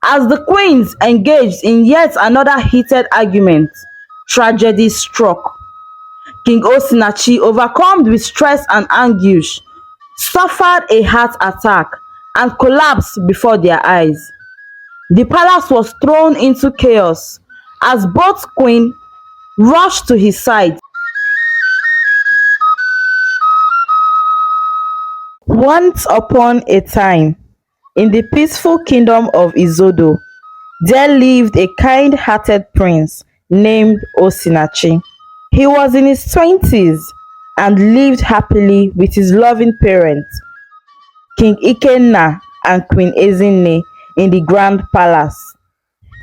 As the queens engaged in yet another heated argument, tragedy struck. King Osinachi, overcome with stress and anguish, suffered a heart attack and collapsed before their eyes. The palace was thrown into chaos as both queens rushed to his side. Once upon a time, in the peaceful kingdom of Izodo, there lived a kind-hearted prince named Osinachi. He was in his 20s and lived happily with his loving parents, King Ikenna and Queen Ezinne, in the Grand Palace.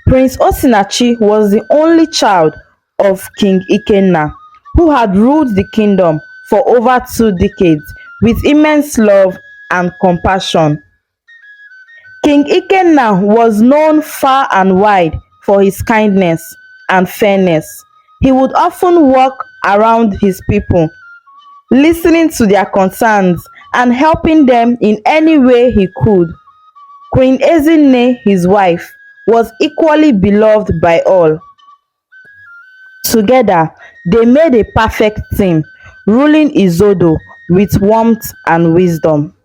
Prince Osinachi was the only child of King Ikenna, who had ruled the kingdom for over 2 decades with immense love and compassion. King Ikenna was known far and wide for his kindness and fairness. He would often walk around his people, listening to their concerns and helping them in any way he could. Queen Ezinne, his wife, was equally beloved by all. Together, they made a perfect team, ruling Izodo with warmth and wisdom.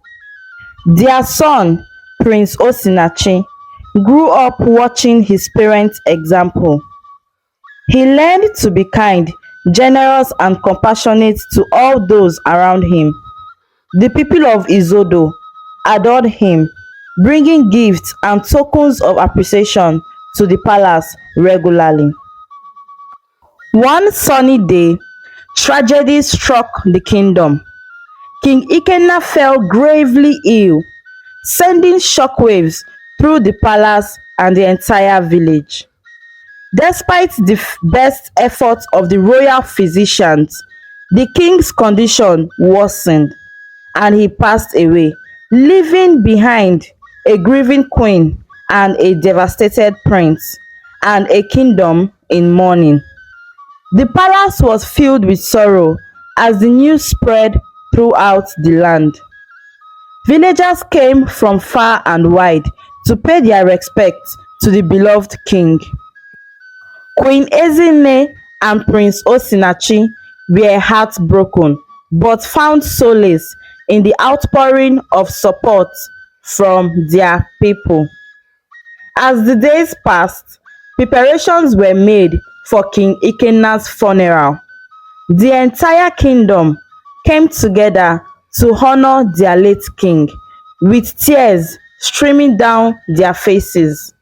Their son, Prince Osinachi, grew up watching his parents' example. He learned to be kind, generous and compassionate to all those around him. The people of Izodo adored him, bringing gifts and tokens of appreciation to the palace regularly. One sunny day, tragedy struck the kingdom. King Ikenna fell gravely ill, sending shockwaves through the palace and the entire village. Despite the best efforts of the royal physicians, the king's condition worsened and he passed away, leaving behind a grieving queen and a devastated prince, and a kingdom in mourning. The palace was filled with sorrow as the news spread throughout the land. Villagers came from far and wide to pay their respects to the beloved king. Queen Ezinne and Prince Osinachi were heartbroken but found solace in the outpouring of support from their people. As the days passed, preparations were made for King Ikenna's funeral. The entire kingdom came together to honor their late king, with tears streaming down their faces.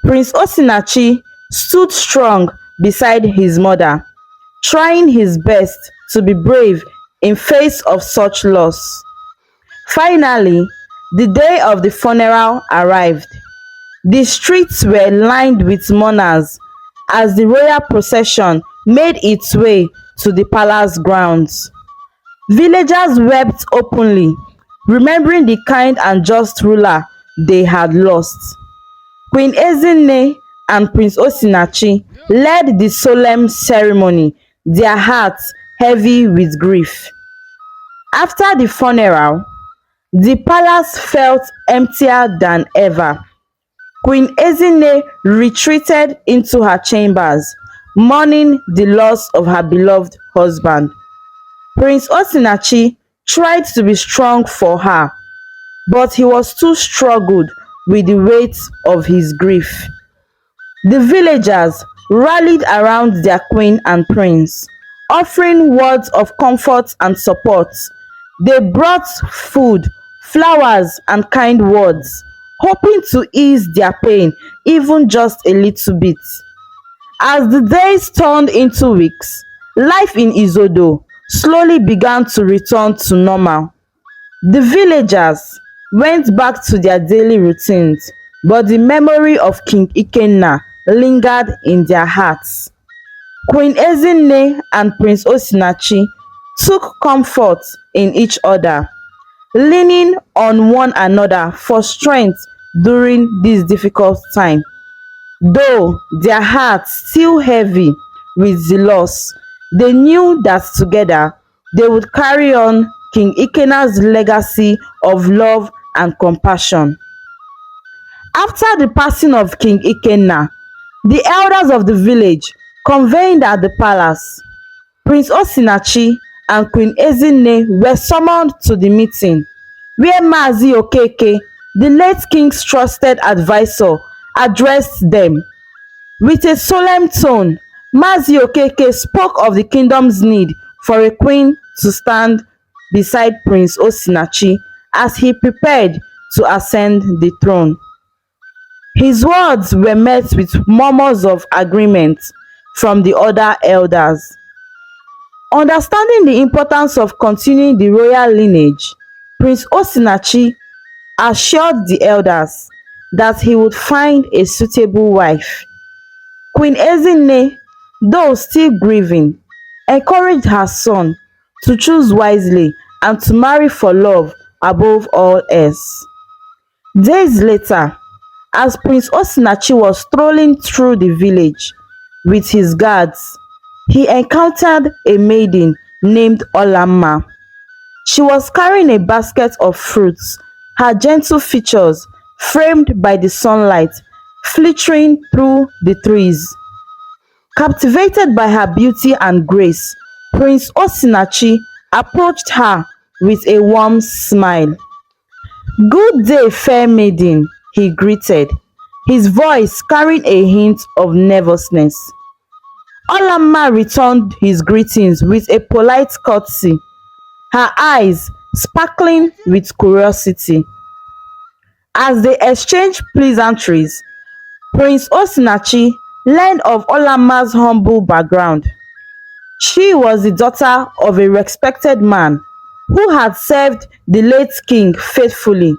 Prince Osinachi stood strong beside his mother, trying his best to be brave in face of such loss. Finally, the day of the funeral arrived. The streets were lined with mourners as the royal procession made its way to the palace grounds. Villagers wept openly, remembering the kind and just ruler they had lost. Queen Ezinne and Prince Osinachi led the solemn ceremony, their hearts heavy with grief. After the funeral, the palace felt emptier than ever. Queen Ezinne retreated into her chambers, mourning the loss of her beloved husband. Prince Osinachi tried to be strong for her, but he was too struggled with the weight of his grief. The villagers rallied around their queen and prince, offering words of comfort and support. They brought food, flowers, and kind words, hoping to ease their pain even just a little bit. As the days turned into weeks, life in Izodo slowly began to return to normal. The villagers went back to their daily routines, but the memory of King Ikenna lingered in their hearts. Queen Ezinne and Prince Osinachi took comfort in each other, leaning on one another for strength during this difficult time. Though their hearts still heavy with the loss, they knew that together they would carry on King Ikenna's legacy of love and compassion. After the passing of King Ikenna, the elders of the village convened at the palace. Prince Osinachi and Queen Ezinne were summoned to the meeting, where Mazi Okeke, the late king's trusted advisor, addressed them. With a solemn tone, Mazi Okeke spoke of the kingdom's need for a queen to stand beside Prince Osinachi as he prepared to ascend the throne. His words were met with murmurs of agreement from the other elders. Understanding the importance of continuing the royal lineage, Prince Osinachi assured the elders that he would find a suitable wife. Queen Ezinne, though still grieving, encouraged her son to choose wisely and to marry for love above all else. Days later, as Prince Osinachi was strolling through the village with his guards, he encountered a maiden named Olamma. She was carrying a basket of fruits, her gentle features framed by the sunlight filtering through the trees. Captivated by her beauty and grace, Prince Osinachi approached her with a warm smile. "Good day, fair maiden," he greeted, his voice carrying a hint of nervousness. Olamma returned his greetings with a polite courtesy, her eyes sparkling with curiosity. As they exchanged pleasantries, Prince Osinachi learned of Olamma's humble background. She was the daughter of a respected man who had served the late king faithfully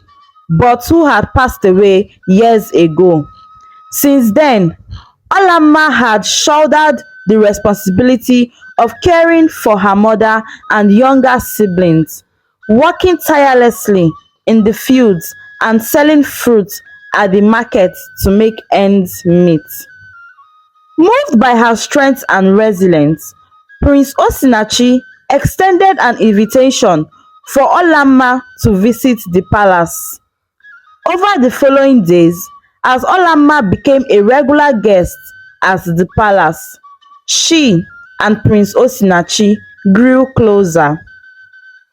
but who had passed away years ago. Since then, Olamma had shouldered the responsibility of caring for her mother and younger siblings, working tirelessly in the fields and selling fruits at the market to make ends meet. Moved by her strength and resilience, Prince Osinachi extended an invitation for Olamma to visit the palace. Over the following days, as Olamma became a regular guest at the palace, she and Prince Osinachi grew closer.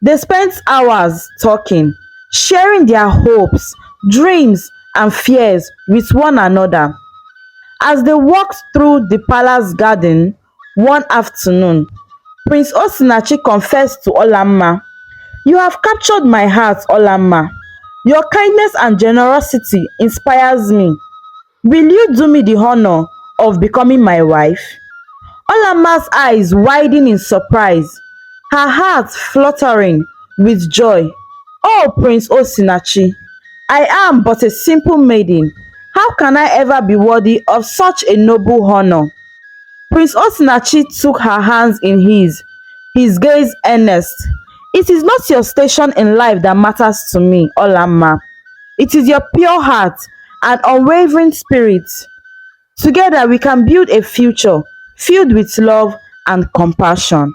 They spent hours talking, sharing their hopes, dreams, and fears with one another. As they walked through the palace garden one afternoon, Prince Osinachi confessed to Olamma, "You have captured my heart, Olamma. Your kindness and generosity inspires me. Will you do me the honor of becoming my wife?" Olamma's eyes widened in surprise, her heart fluttering with joy. "Oh, Prince Osinachi, I am but a simple maiden. How can I ever be worthy of such a noble honor?" Prince Osinachi took her hands in his gaze earnest. "It is not your station in life that matters to me, Olamma. It is your pure heart and unwavering spirit. Together we can build a future filled with love and compassion."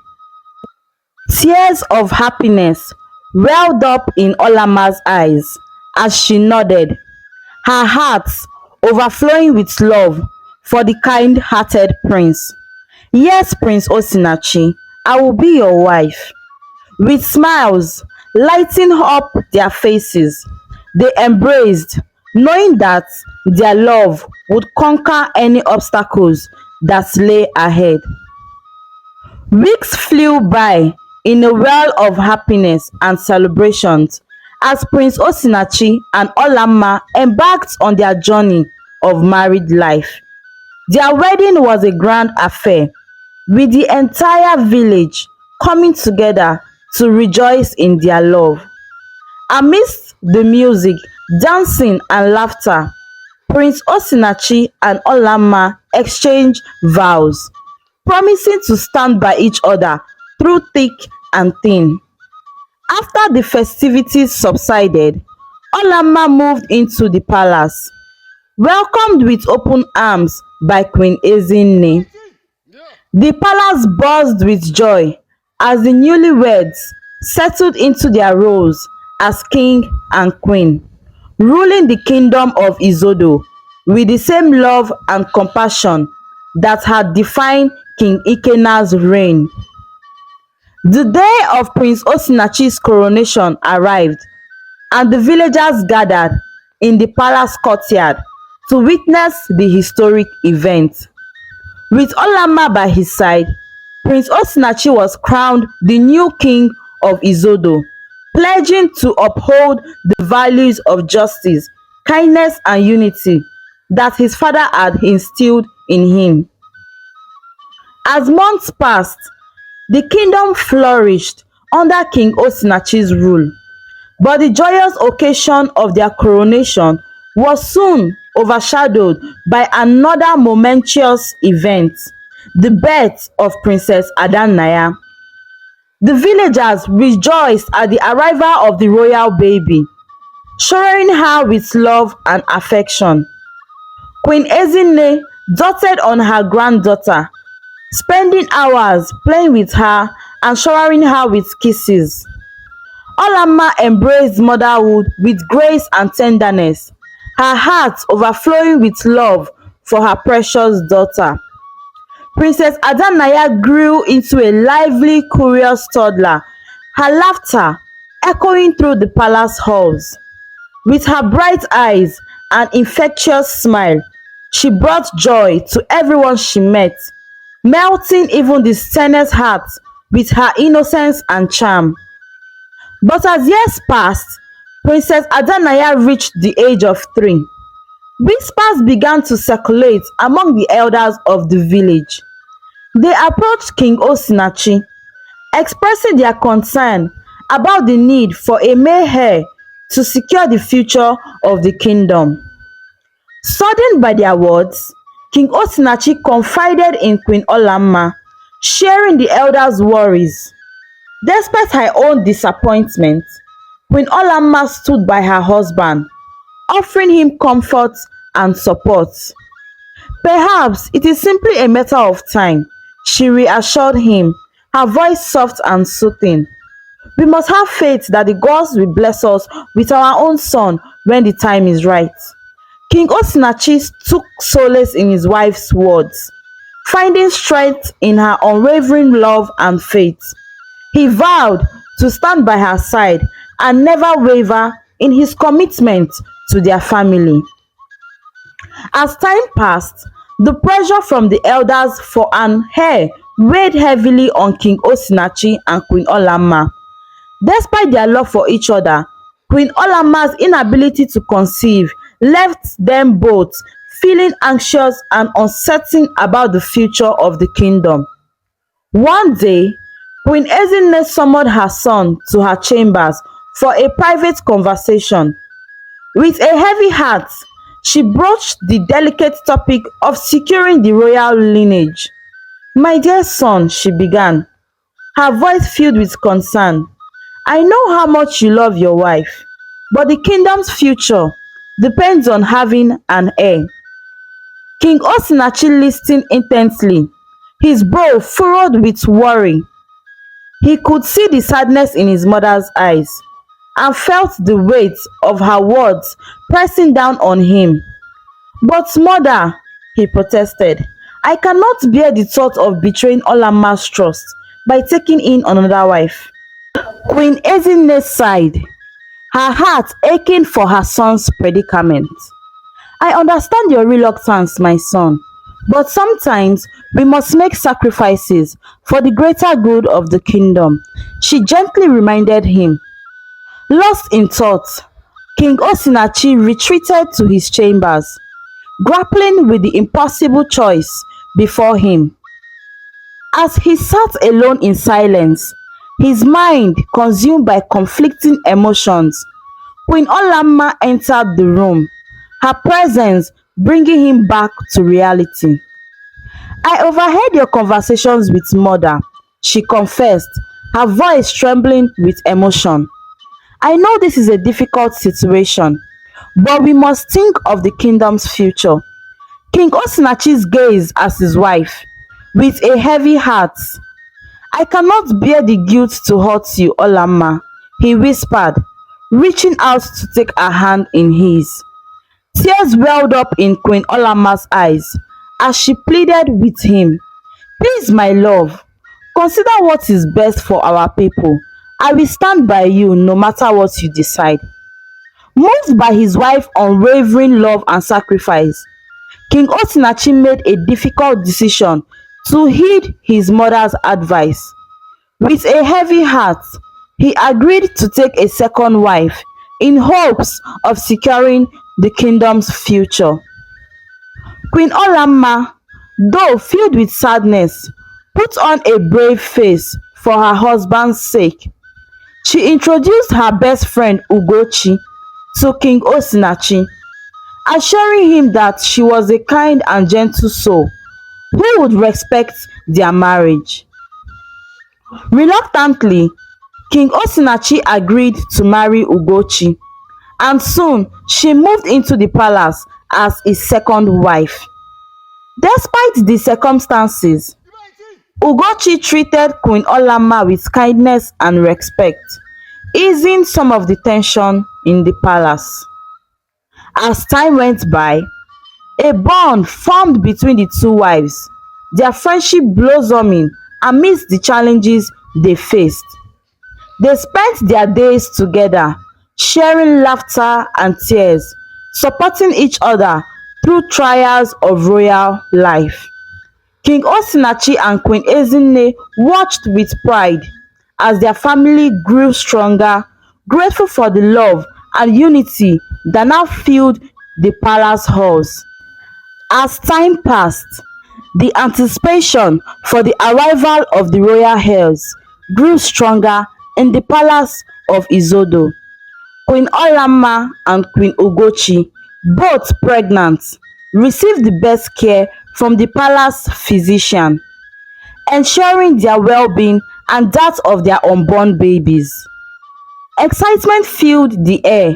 Tears of happiness welled up in Olamma's eyes as she nodded, her heart overflowing with love for the kind-hearted prince. "Yes, Prince Osinachi, I will be your wife." With smiles lighting up their faces, they embraced, knowing that their love would conquer any obstacles that lay ahead. Weeks flew by in a whirl of happiness and celebrations as Prince Osinachi and Olamma embarked on their journey of married life. Their wedding was a grand affair, with the entire village coming together to rejoice in their love. Amidst the music, dancing and laughter, Prince Osinachi and Olamma exchanged vows, promising to stand by each other through thick and thin. After the festivities subsided, Olamma moved into the palace, welcomed with open arms by Queen Ezinne. The palace buzzed with joy as the newlyweds settled into their roles as king and queen. ruling the kingdom of Izodo with the same love and compassion that had defined King Ikena's reign. The day of Prince Osinachi's coronation arrived, and the villagers gathered in the palace courtyard to witness the historic event. With Olamma by his side, Prince Osinachi was crowned the new king of Izodo, pledging to uphold the values of justice, kindness and unity that his father had instilled in him. As months passed, the kingdom flourished under King Osinachi's rule, but the joyous occasion of their coronation was soon overshadowed by another momentous event, the birth of Princess Adanaya. The villagers rejoiced at the arrival of the royal baby, showering her with love and affection. Queen Ezinne doted on her granddaughter, spending hours playing with her and showering her with kisses. Olamma embraced motherhood with grace and tenderness, her heart overflowing with love for her precious daughter. Princess Adanaya grew into a lively, curious toddler, her laughter echoing through the palace halls. With her bright eyes and infectious smile, she brought joy to everyone she met, melting even the sternest hearts with her innocence and charm. But as years passed, Princess Adanaya reached the age of 3. Whispers began to circulate among the elders of the village. They approached King Osinachi, expressing their concern about the need for a male heir to secure the future of the kingdom. Saddened by their words, King Osinachi confided in Queen Olamma, sharing the elders' worries. Despite her own disappointment, Queen Olamma stood by her husband, offering him comfort and support. Perhaps it is simply a matter of time, she reassured him, her voice soft and soothing. We must have faith that the gods will bless us with our own son when the time is right. King Osinachi took solace in his wife's words, finding strength in her unwavering love and faith. He vowed to stand by her side and never waver in his commitment to their family. As time passed, the pressure from the elders for an heir weighed heavily on King Osinachi and Queen Olamma. Despite their love for each other, Queen Olamma's inability to conceive left them both feeling anxious and uncertain about the future of the kingdom. One day, Queen Ezinne summoned her son to her chambers for a private conversation. With a heavy heart, she broached the delicate topic of securing the royal lineage. "My dear son," she began, her voice filled with concern, "I know how much you love your wife, but the kingdom's future depends on having an heir." King Osinachi listened intently, his brow furrowed with worry. He could see the sadness in his mother's eyes and felt the weight of her words pressing down on him. "But mother," he protested, "I cannot bear the thought of betraying Olamma's trust by taking in another wife." Queen Ezinne sighed, her heart aching for her son's predicament. "I understand your reluctance, my son, but sometimes we must make sacrifices for the greater good of the kingdom," she gently reminded him. Lost in thought, King Osinachi retreated to his chambers, grappling with the impossible choice before him. As he sat alone in silence, his mind consumed by conflicting emotions, Queen Olamma entered the room, her presence bringing him back to reality. "I overheard your conversations with mother," she confessed, her voice trembling with emotion. "I know this is a difficult situation, but we must think of the kingdom's future." King Osinachi's gazed at his wife with a heavy heart. "I cannot bear the guilt to hurt you, Olamma," he whispered, reaching out to take her hand in his. Tears welled up in Queen Olama's eyes as she pleaded with him. "Please, my love, consider what is best for our people. I will stand by you no matter what you decide." Moved by his wife's unwavering love and sacrifice, King Osinachi made a difficult decision to heed his mother's advice. With a heavy heart, he agreed to take a second wife in hopes of securing the kingdom's future. Queen Olamma, though filled with sadness, put on a brave face for her husband's sake. She introduced her best friend Ugochi to King Osinachi, assuring him that she was a kind and gentle soul who would respect their marriage. Reluctantly, King Osinachi agreed to marry Ugochi, and soon she moved into the palace as his second wife. Despite the circumstances, Ugochi treated Queen Olamma with kindness and respect, easing some of the tension in the palace. As time went by, a bond formed between the two wives, their friendship blossoming amidst the challenges they faced. They spent their days together, sharing laughter and tears, supporting each other through trials of royal life. King Osinachi and Queen Ezinne watched with pride as their family grew stronger, grateful for the love and unity that now filled the palace halls. As time passed, the anticipation for the arrival of the royal heirs grew stronger in the palace of Izodo. Queen Olamma and Queen Ugochi, both pregnant, received the best care from the palace physician, ensuring their well-being and that of their unborn babies. Excitement filled the air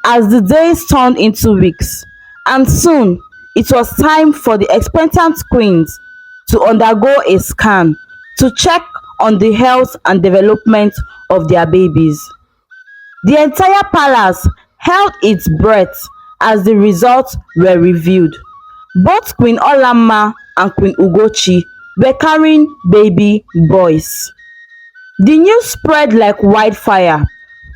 as the days turned into weeks, and soon it was time for the expectant queens to undergo a scan to check on the health and development of their babies. The entire palace held its breath as the results were revealed. Both Queen Olamma and Queen Ugochi were carrying baby boys. The news spread like wildfire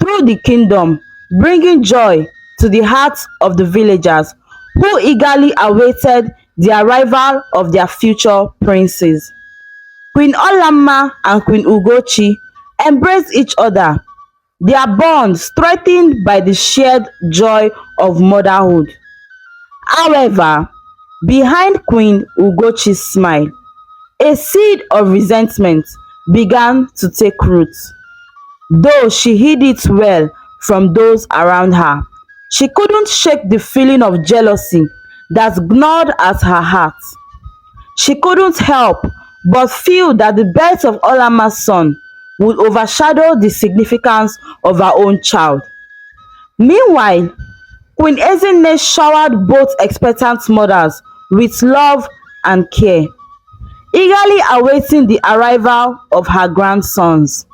through the kingdom, bringing joy to the hearts of the villagers who eagerly awaited the arrival of their future princes. Queen Olamma and Queen Ugochi embraced each other, their bond strengthened by the shared joy of motherhood. However, behind Queen Ugochi's smile, a seed of resentment began to take root. Though she hid it well from those around her, she couldn't shake the feeling of jealousy that gnawed at her heart. She couldn't help but feel that the birth of Olamma's son would overshadow the significance of her own child. Meanwhile, Queen Ezinne showered both expectant mothers with love and care, eagerly awaiting the arrival of her grandsons.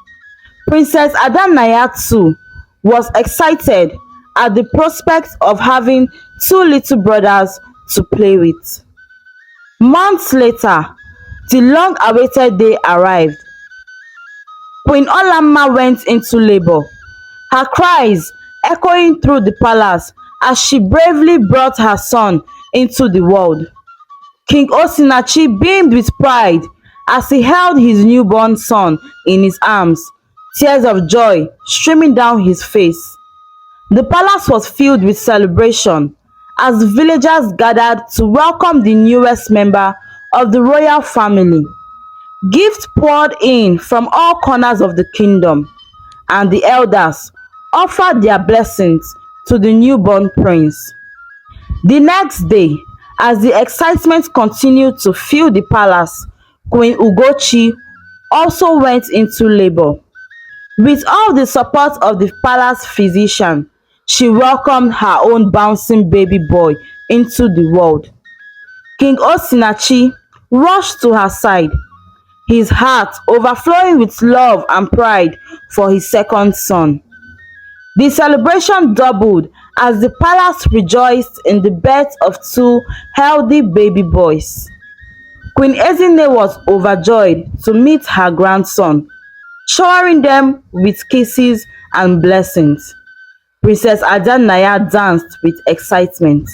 Princess Adanaya too was excited at the prospect of having two little brothers to play with. Months later, the long-awaited day arrived. Queen Olamma went into labor, her cries echoing through the palace as she bravely brought her son into the world. King Osinachi beamed with pride as he held his newborn son in his arms, tears of joy streaming down his face. The palace was filled with celebration as villagers gathered to welcome the newest member of the royal family. Gifts poured in from all corners of the kingdom, and the elders offered their blessings to the newborn prince. The next day, as the excitement continued to fill the palace, Queen Ugochi also went into labor. With all the support of the palace physician, she welcomed her own bouncing baby boy into the world. King Osinachi rushed to her side, his heart overflowing with love and pride for his second son. The celebration doubled as the palace rejoiced in the birth of two healthy baby boys. Queen Ezinne was overjoyed to meet her grandson, showering them with kisses and blessings. Princess Adanaya danced with excitement,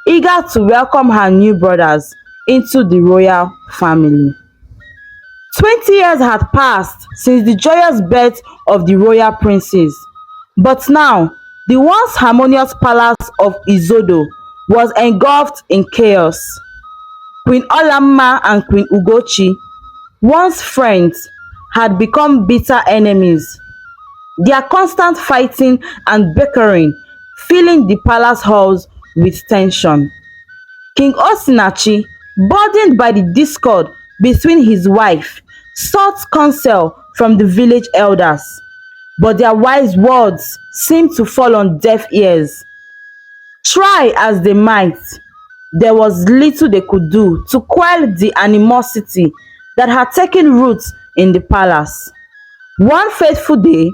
eager to welcome her new brothers into the royal family. 20 years had passed since the joyous birth of the royal princes, but now the once harmonious palace of Izodo was engulfed in chaos. Queen Olamma and Queen Ugochi, once friends, had become bitter enemies, their constant fighting and bickering filling the palace halls with tension. King Osinachi, burdened by the discord between his wife, sought counsel from the village elders, but their wise words seemed to fall on deaf ears. Try as they might, there was little they could do to quell the animosity that had taken root in the palace. One fateful day,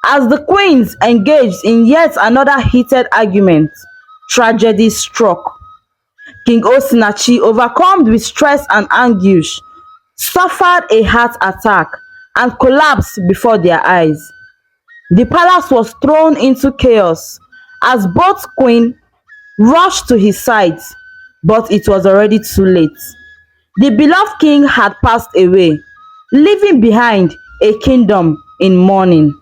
as the queens engaged in yet another heated argument, tragedy struck. King Osinachi, overcome with stress and anguish, suffered a heart attack and collapsed before their eyes. The palace was thrown into chaos as both queens rushed to his side, but it was already too late. The beloved king had passed away, leaving behind a kingdom in mourning.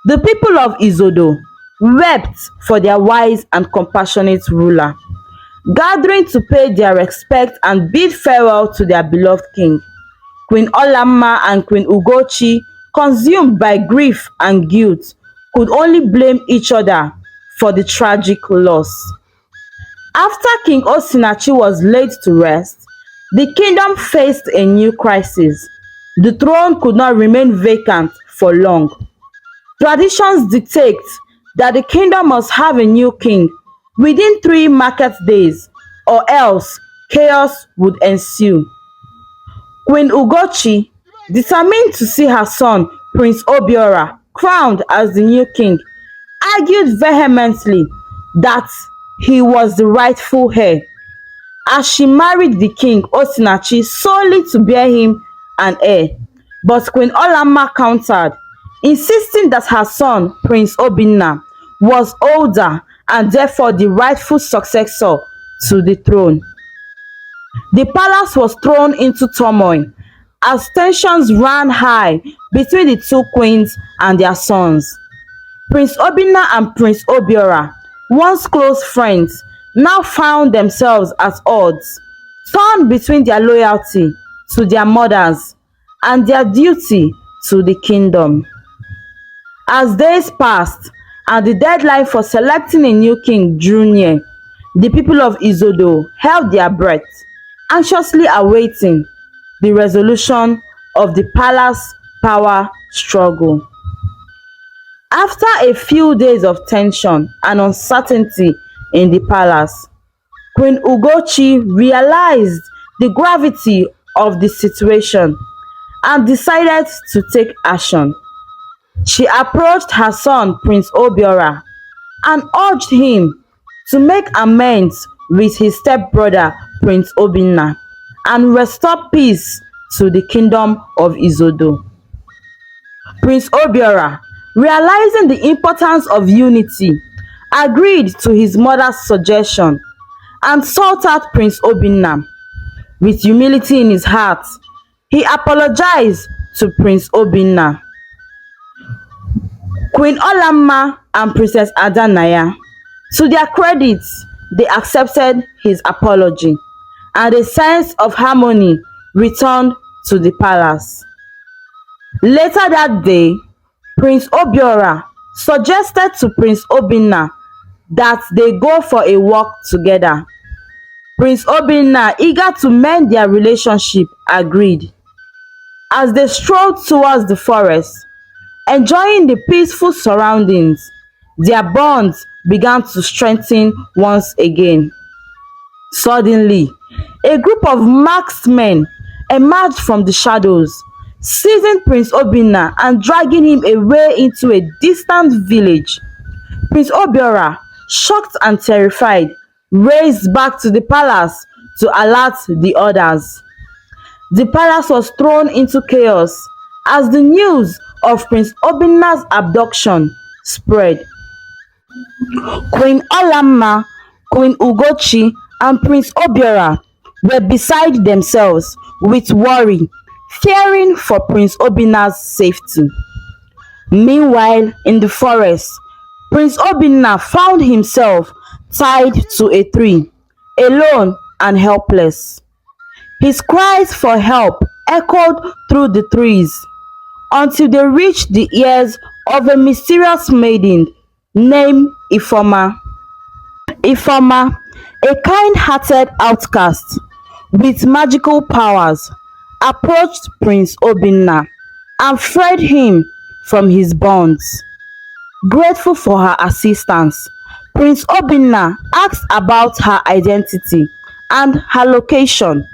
The people of Izodo wept for their wise and compassionate ruler, gathering to pay their respect and bid farewell to their beloved king. Queen Olamma and Queen Ugochi, consumed by grief and guilt, could only blame each other for the tragic loss. After King Osinachi was laid to rest, the kingdom faced a new crisis. The throne could not remain vacant for long. Traditions dictate that the kingdom must have a new king within 3 market days, or else chaos would ensue. Queen Ugochi, determined to see her son Prince Obiora crowned as the new king, argued vehemently that he was the rightful heir, as she married the king Osinachi solely to bear him an heir. But Queen Olamma countered, insisting that her son Prince Obina was older and therefore the rightful successor to the throne. The palace was thrown into turmoil as tensions ran high between the two queens and their sons. Prince Obina and Prince Obiora, once close friends, now found themselves at odds, torn between their loyalty to their mothers and their duty to the kingdom. As days passed and the deadline for selecting a new king drew near, the people of Izodo held their breath, anxiously awaiting the resolution of the palace power struggle. After a few days of tension and uncertainty in the palace, Queen Ugochi realized the gravity of the situation and decided to take action. She approached her son Prince Obiora and urged him to make amends with his stepbrother Prince Obina and restore peace to the kingdom of Izodo. Prince Obiora, realizing the importance of unity, agreed to his mother's suggestion and sought out Prince Obina. With humility in his heart, he apologized to Prince Obina. Queen Olamma and Princess Adanaya, to their credit, they accepted his apology, and a sense of harmony returned to the palace. Later that day, Prince Obiora suggested to Prince Obina that they go for a walk together. Prince Obina, eager to mend their relationship, agreed. As they strolled towards the forest, enjoying the peaceful surroundings, their bonds began to strengthen once again. Suddenly, a group of masked men emerged from the shadows, seizing Prince Obina and dragging him away into a distant village. Prince Obiora, shocked and terrified, raced back to the palace to alert the others. The palace was thrown into chaos as the news of Prince Obina's abduction spread. Queen Olamma, Queen Ugochi, and Prince Obiora were beside themselves with worry, fearing for Prince Obina's safety. Meanwhile, in the forest, Prince Obina found himself tied to a tree, alone and helpless. His cries for help echoed through the trees until they reached the ears of a mysterious maiden named Ifeoma. Ifeoma, a kind-hearted outcast with magical powers, approached Prince Obina and freed him from his bonds. Grateful for her assistance, Prince Obina asked about her identity and her location.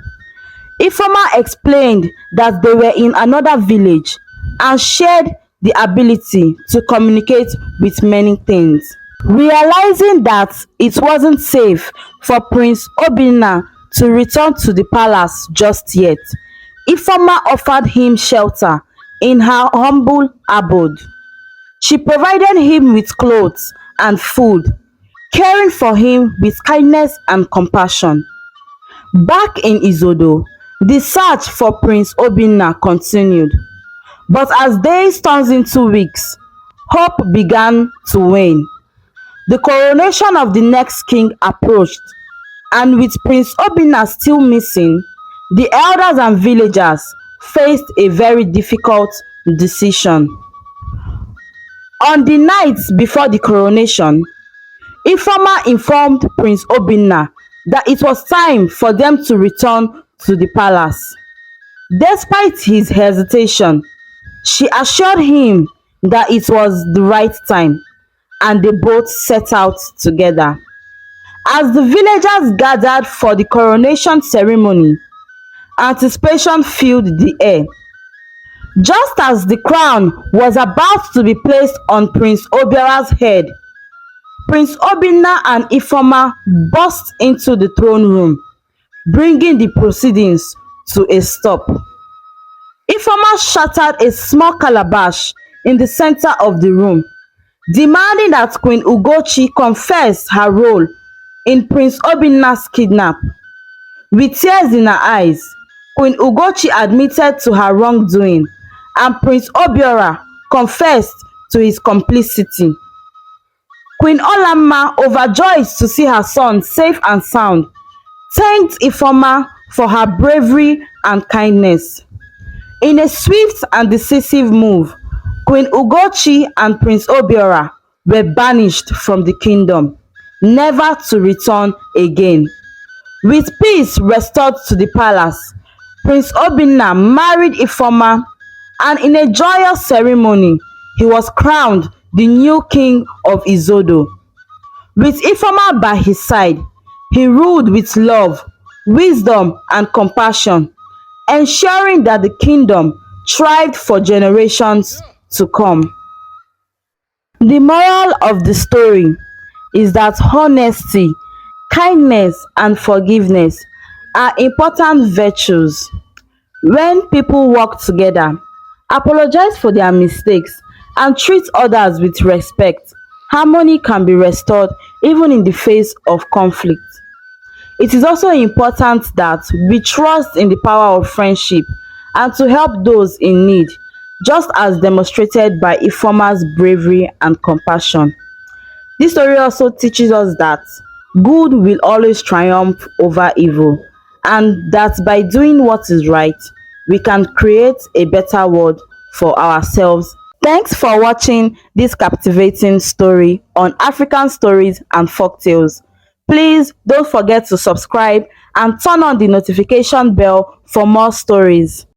Ifeoma explained that they were in another village and shared the ability to communicate with many things. Realizing that it wasn't safe for Prince Obina to return to the palace just yet, Ifeoma offered him shelter in her humble abode. She provided him with clothes and food, caring for him with kindness and compassion. Back in Izodo, the search for Prince Obina continued, but as days turned into weeks, hope began to wane. The coronation of the next king approached, and with Prince Obina still missing, the elders and villagers faced a very difficult decision. On the night before the coronation, Ifeoma informed Prince Obina that it was time for them to return to the palace. Despite his hesitation, she assured him that it was the right time, and they both set out together. As the villagers gathered for the coronation ceremony, anticipation filled the air. Just as the crown was about to be placed on Prince Obiora's head, Prince Obina and Ifeoma burst into the throne room, bringing the proceedings to a stop. Ifeoma shattered a small calabash in the center of the room, demanding that Queen Ugochi confess her role in Prince Obina's kidnap. With tears in her eyes, Queen Ugochi admitted to her wrongdoing, and Prince Obiora confessed to his complicity. Queen Olamma, overjoyed to see her son safe and sound, thanked Ifeoma for her bravery and kindness. In a swift and decisive move, Queen Ugochi and Prince Obiora were banished from the kingdom, never to return again. With peace restored to the palace, Prince Obina married Ifeoma, and in a joyous ceremony, he was crowned the new king of Izodo. With Ifeoma by his side, he ruled with love, wisdom, and compassion, ensuring that the kingdom thrived for generations to come. The moral of the story is that honesty, kindness, and forgiveness are important virtues. When people work together, apologize for their mistakes, and treat others with respect, harmony can be restored even in the face of conflict. It is also important that we trust in the power of friendship and to help those in need, just as demonstrated by Ifeoma's bravery and compassion. This story also teaches us that good will always triumph over evil, and that by doing what is right, we can create a better world for ourselves. Thanks for watching this captivating story on African stories and folktales. Please don't forget to subscribe and turn on the notification bell for more stories.